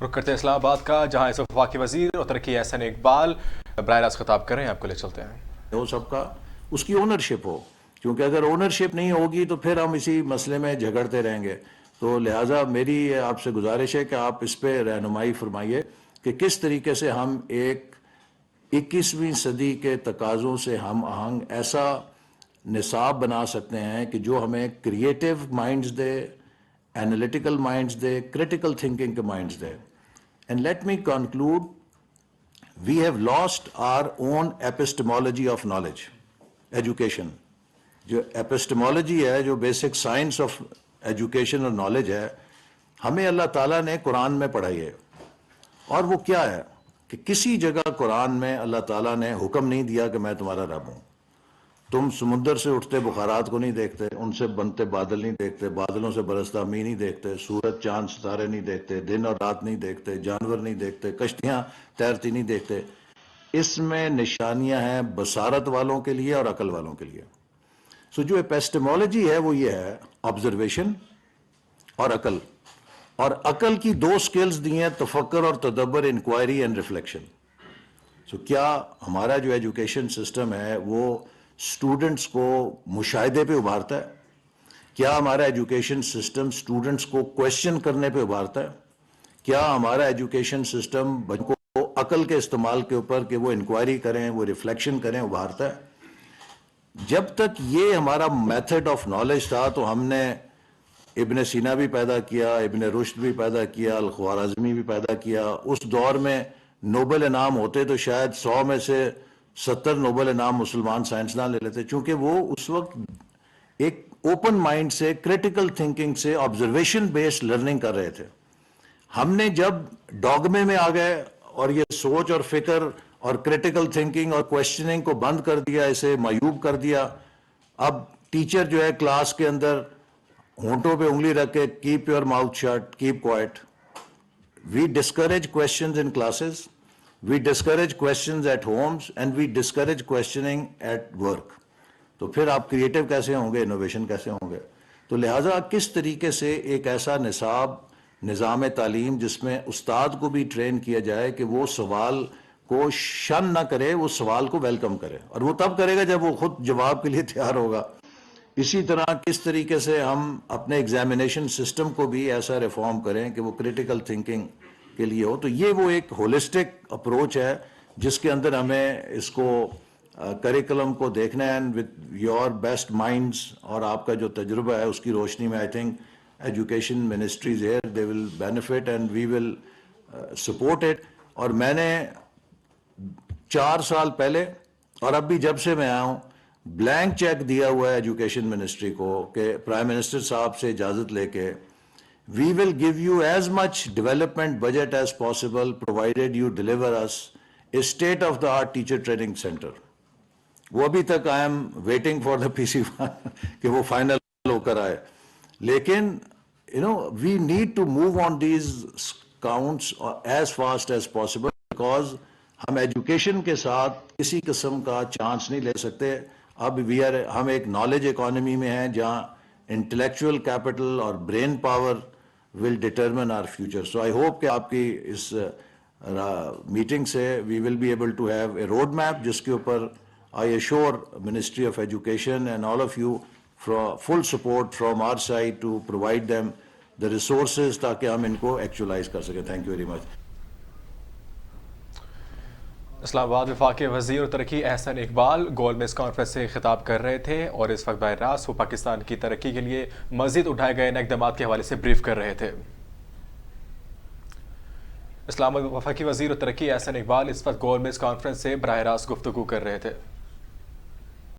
رخ کرتے ہیں اسلام آباد کا، جہاں اس وقت وفاقی وزیر اور ترقی احسن اقبال براہ راست خطاب کر رہے ہیں. آپ کو لے چلتے ہیں. وہ سب کا اس کی اونرشپ ہو، کیونکہ اگر اونرشپ نہیں ہوگی تو پھر ہم اسی مسئلے میں جھگڑتے رہیں گے. تو لہٰذا میری آپ سے گزارش ہے کہ آپ اس پہ رہنمائی فرمائیے کہ کس طریقے سے ہم ایک 21ویں صدی کے تقاضوں سے ہم آہنگ ایسا نصاب بنا سکتے ہیں کہ جو ہمیں کریٹیو مائنڈز دے، اینالیٹیکل مائنڈز دے، کریٹیکل تھنکنگ کے minds they. And let me conclude, we have lost our own epistemology of knowledge, education. جو epistemology ہے، جو بیسک سائنس آف ایجوکیشن اور نالج ہے، ہمیں اللہ تعالیٰ نے قرآن میں پڑھائی ہے. اور وہ کیا ہے کہ کسی جگہ قرآن میں اللہ تعالیٰ نے حکم نہیں دیا کہ میں تمہارا رب ہوں. تم سمندر سے اٹھتے بخارات کو نہیں دیکھتے، ان سے بنتے بادل نہیں دیکھتے، بادلوں سے برستا می نہیں دیکھتے، سورج چاند ستارے نہیں دیکھتے، دن اور رات نہیں دیکھتے، جانور نہیں دیکھتے، کشتیاں تیرتی نہیں دیکھتے. اس میں نشانیاں ہیں بصارت والوں کے لیے اور عقل والوں کے لیے. سو جو ایپسٹمولوجی ہے وہ یہ ہے آبزرویشن اور عقل. اور عقل کی 2 سکلز دی ہیں، تفکر اور تدبر، انکوائری اینڈ ریفلیکشن. سو کیا ہمارا جو ایجوکیشن سسٹم ہے وہ اسٹوڈنٹس کو مشاہدے پہ ابھارتا ہے؟ کیا ہمارا ایجوکیشن سسٹم اسٹوڈنٹس کو کویشچن کرنے پہ ابھارتا ہے؟ کیا ہمارا ایجوکیشن سسٹم بچوں کو عقل کے استعمال کے اوپر کہ وہ انکوائری کریں، وہ ریفلیکشن کریں، ابھارتا ہے؟ جب تک یہ ہمارا میتھڈ آف نالج تھا تو ہم نے ابن سینا بھی پیدا کیا، ابن رشد بھی پیدا کیا، الخوارزمی بھی پیدا کیا. اس دور میں نوبل انعام ہوتے تو شاید 100 میں سے 70 نوبل انعام مسلمان سائنسدان لے لیتے، چونکہ وہ اس وقت ایک اوپن مائنڈ سے، کریٹیکل تھنکنگ سے، آبزرویشن بیسڈ لرننگ کر رہے تھے. ہم نے جب ڈوگمے میں آ گئے اور یہ سوچ اور فکر اور کریٹیکل تھنکنگ اور کویشچننگ کو بند کر دیا، اسے معیوب کر دیا. اب ٹیچر جو ہے کلاس کے اندر ہونٹوں پہ انگلی رکھ کے keep your mouth shut, keep quiet. We discourage questions in classes, we discourage questions at homes, and we discourage questioning at work. تو پھر آپ کریٹو کیسے ہوں گے، انوویشن کیسے ہوں گے؟ تو لہٰذا کس طریقے سے ایک ایسا نظام تعلیم جس میں استاد کو بھی ٹرین کیا جائے کہ وہ سوال کو شن نہ کرے، وہ سوال کو ویلکم کرے، اور وہ تب کرے گا جب وہ خود جواب کے لیے تیار ہوگا. اسی طرح کس طریقے سے ہم اپنے ایگزامینیشن سسٹم کو بھی ایسا ریفارم کریں کہ وہ کریٹیکل تھنکنگ کے لیے ہو. تو یہ وہ ایک ہولسٹک اپروچ ہے جس کے اندر ہمیں اس کو کریکولم کو دیکھنا ہے. And with your best minds اور آپ کا جو تجربہ ہے اس کی روشنی میں I think education ministries here they will benefit and we will support it. اور میں نے 4 سال پہلے اور اب بھی جب سے میں آیا ہوں بلینک چیک دیا ہوا ہے ایجوکیشن منسٹری کو کہ پرائم منسٹر صاحب سے اجازت لے کے we will give you as much development budget as possible provided you deliver us a state-of-the-art teacher training center. وہ ابھی تک I am waiting for the PC کہ وہ فائنل ہو کر آئے. لیکن we need to move on these counts as fast as possible because ہم education کے ساتھ کسی قسم کا چانس نہیں لے سکتے. اب ہم ایک نالج اکانومی میں ہیں جہاں انٹلیکچوئل کیپٹل اور brain power will determine our future. So I hope کہ آپ کی اس میٹنگ سے we will be able to have a road map جس کے اوپر I assure Ministry of Education and all of you for full support from our side to provide them the resources تاکہ ہم ان کو actualize کر سکیں. Thank you very much. اسلام آباد وفاقی وزیر اور ترقی احسن اقبال گول میز کانفرنس سے خطاب کر رہے تھے اور اس وقت براہ راست وہ پاکستان کی ترقی کے لیے مزید اٹھائے گئے اقدامات کے حوالے سے بریف کر رہے تھے. اسلام آباد وفاقی وزیر اور ترقی احسن اقبال اس وقت گول میز کانفرنس سے براہ راست گفتگو کر رہے تھے.